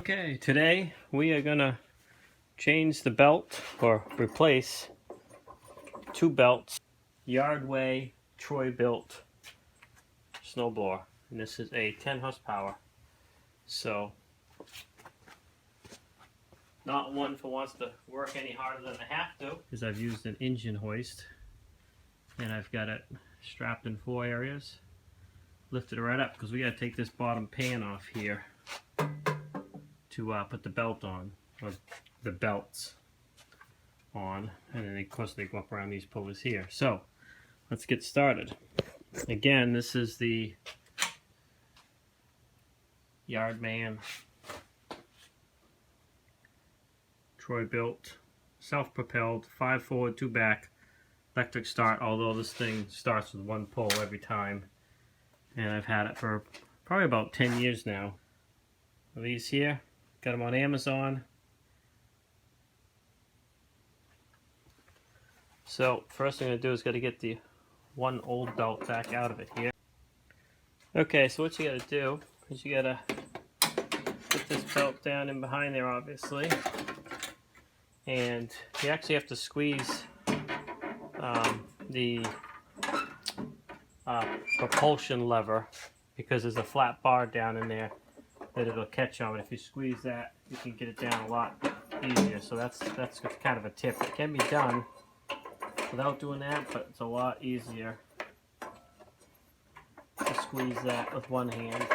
Okay, today we are gonna change the belt or replace two belts. Yardway Troy built snowblower, and this is a 10 horsepower. So not one for wants to work any harder than they have to, because I've used an engine hoist and I've got it strapped in 4 areas. Lifted it right up because we got to take this bottom pan off here to put the belt on, or the belts on, and then of course they go up around these pulleys here. So let's get started. Again, this is the Yardman Troy built, self-propelled, 5 forward, 2 back, electric start, although this thing starts with 1 pull every time. And I've had it for probably about 10 years now. These here, got them on Amazon. So first thing I'm going to do is got to get the one old belt back out of it here. Okay, so what you got to do is you got to put this belt down in behind there, obviously. And you actually have to squeeze the propulsion lever, because there's a flat bar down in there that it'll catch on. If you squeeze that, you can get it down a lot easier. So that's kind of a tip. It can be done without doing that, but it's a lot easier to squeeze that with one hand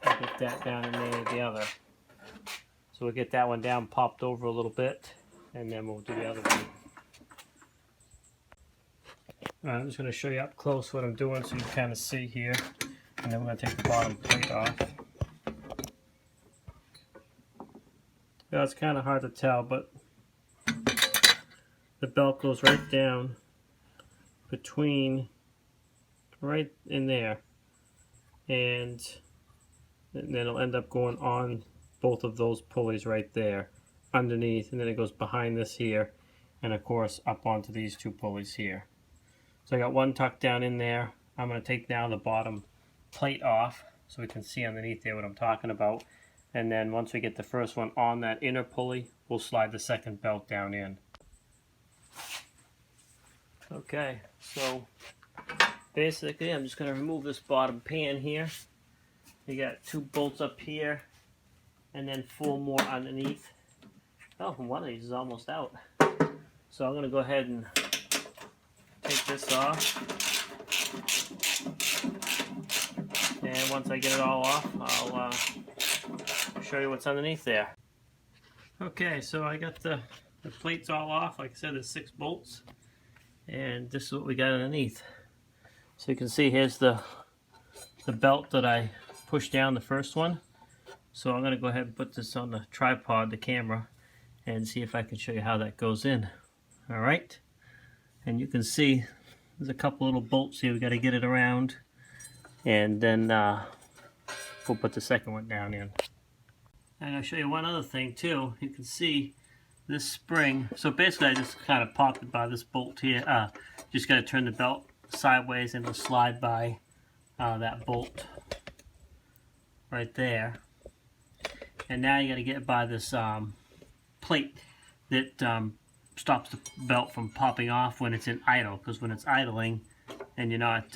and get that down in there with the other. So we'll get that one down, popped over a little bit, and then we'll do the other one. I'm just going to show you up close what I'm doing so you can kind of see here, and then we're going to take the bottom plate off. Yeah, it's kind of hard to tell, but the belt goes right down between, right in there, and then it'll end up going on both of those pulleys right there underneath, and then it goes behind this here, and of course up onto these 2 pulleys here. So I got one tucked down in there. I'm going to take now the bottom plate off so we can see underneath there what I'm talking about. And then once we get the first one on that inner pulley, we'll slide the second belt down in. Okay, so basically I'm just going to remove this bottom pan here. You got 2 bolts up here and then 4 more underneath. Oh, one of these is almost out. So I'm going to go ahead and take this off, and once I get it all off, I'll show you what's underneath there. Okay, so I got the plates all off. Like I said, there's 6 bolts, and this is what we got underneath. So you can see here's the belt that I pushed down, the first one. So I'm going to go ahead and put this on the tripod, the camera, and see if I can show you how that goes in. Alright. And you can see there's a couple little bolts here. We got to get it around, and then we'll put the second one down in. I'm going to show you one other thing too. You can see this spring. So basically I just kind of popped it by this bolt here. Just got to turn the belt sideways and it'll slide by that bolt right there. And now you got to get by this plate that stops the belt from popping off when it's in idle, because when it's idling and you're not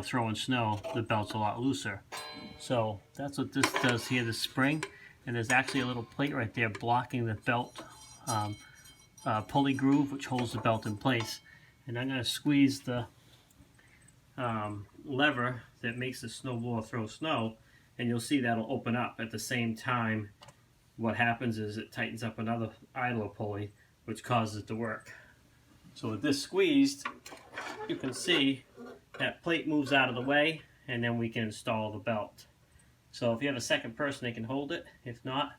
throwing snow, the belt's a lot looser. So that's what this does here, the spring, and there's actually a little plate right there blocking the belt pulley groove, which holds the belt in place. And I'm going to squeeze the lever that makes the snowblower throw snow, and you'll see that'll open up at the same time. What happens is it tightens up another idler pulley, which causes it to work. So with this squeezed, you can see that plate moves out of the way, and then we can install the belt. So if you have a second person, they can hold it. If not,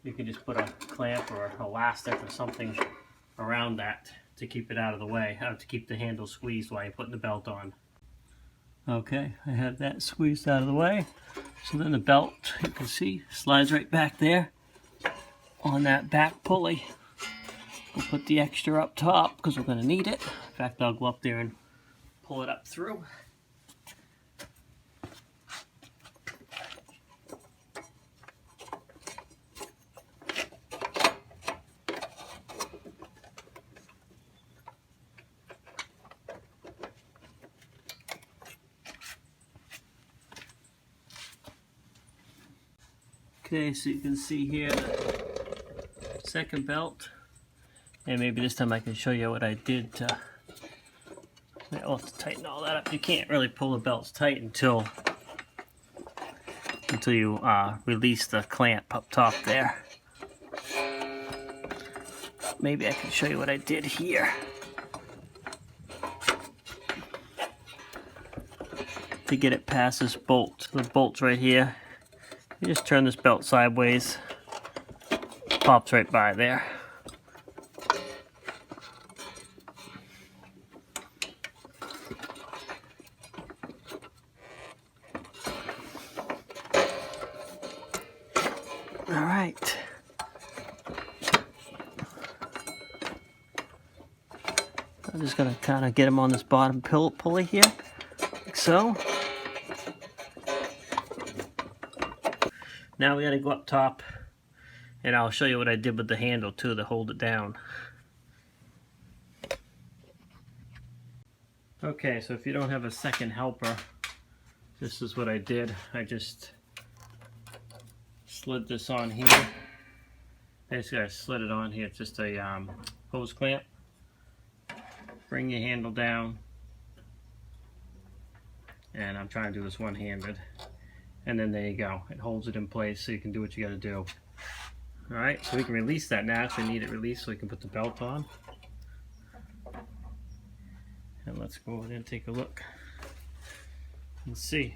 you can just put a clamp or elastic or something around that to keep it out of the way, to keep the handle squeezed while you're putting the belt on. Okay, I have that squeezed out of the way. So then the belt, you can see, slides right back there on that back pulley. We'll put the extra up top because we're going to need it. In fact, I'll go up there and pull it up through. Okay, so you can see here the second belt, and maybe this time I can show you what I did to, I'll have to tighten all that up. You can't really pull the belts tight until you release the clamp up top there. Maybe I can show you what I did here. To get it past this bolt, the bolt's right here. You just turn this belt sideways, pops right by there. All right. I'm just gonna kind of get him on this bottom pulley here, like so. Now we gotta go up top, and I'll show you what I did with the handle too to hold it down. Okay, so if you don't have a second helper, this is what I did. I just slid this on here. Basically, I slid it on here. It's just a hose clamp. Bring your handle down, and I'm trying to do this one-handed, and then there you go. It holds it in place so you can do what you got to do. All right, so we can release that now if we need it released, so we can put the belt on. And let's go over there and take a look and see.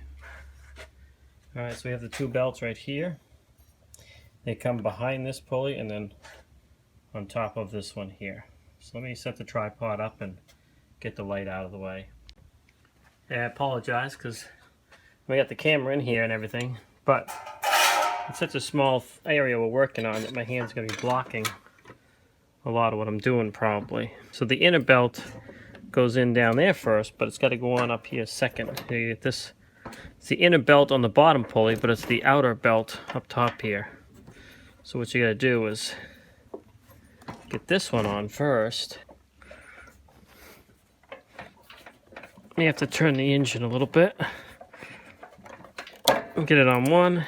All right, so we have the two belts right here. They come behind this pulley and then on top of this one here. So let me set the tripod up and get the light out of the way. Yeah, I apologize because we got the camera in here and everything, but it's such a small area we're working on that my hand's going to be blocking a lot of what I'm doing probably. So the inner belt goes in down there first, but it's got to go on up here second. Here you get this. It's the inner belt on the bottom pulley, but it's the outer belt up top here. So what you got to do is get this one on first. You have to turn the engine a little bit. Get it on one,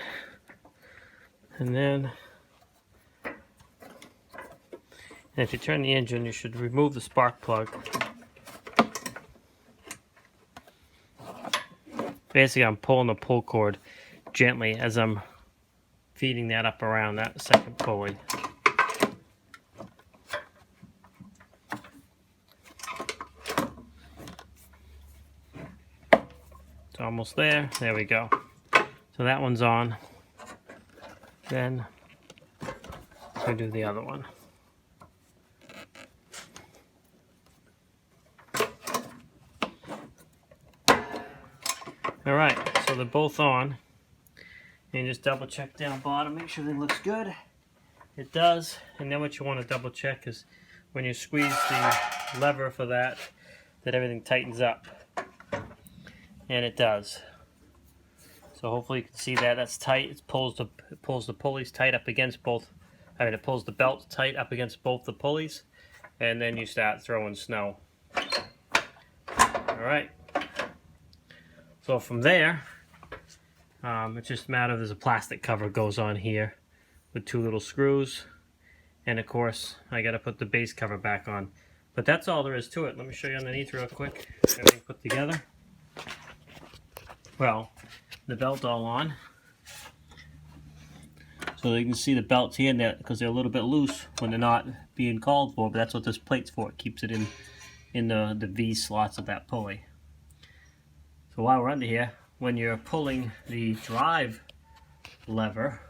and then if you turn the engine, you should remove the spark plug. Basically, I'm pulling the pull cord gently as I'm feeding that up around that second pulley. It's almost there. There we go. So that one's on. Then we do the other one. All right, so they're both on. And just double check down bottom, make sure everything looks good. It does. And then what you want to double check is when you squeeze the lever for that everything tightens up. And it does. So hopefully you can see that that's tight. It pulls the pulleys tight up against both. It pulls the belt tight up against both the pulleys, and then you start throwing snow. All right. So from there, it's just a matter of there's a plastic cover goes on here with two little screws, and of course I got to put the base cover back on. But that's all there is to it. Let me show you underneath real quick. Everything put together. Well, the belt all on. So you can see the belts here because they're a little bit loose when they're not being called for, but that's what this plate's for. It keeps it in the V slots of that pulley. So while we're under here, when you're pulling the drive lever,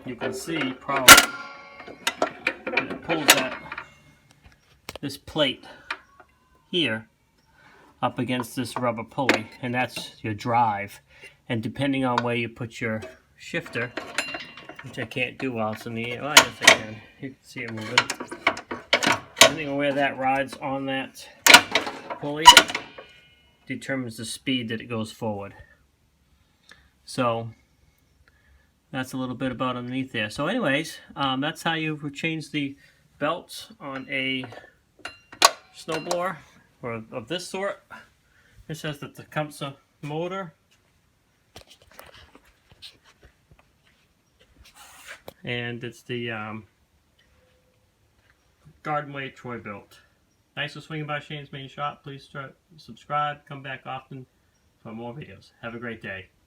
you can see probably that it pulls this plate here up against this rubber pulley, and that's your drive. And depending on where you put your shifter, which I can't do while it's in the air, well, I guess I can. You can see it moving. Depending on where that rides on that pulley determines the speed that it goes forward. So that's a little bit about underneath there. So anyways, that's how you change the belts on a snowblower or of this sort. It says that the Tecumseh motor and it's the garden weight Troy built. Thanks for swinging by Shane's Main Shop. Please subscribe, come back often for more videos. Have a great day.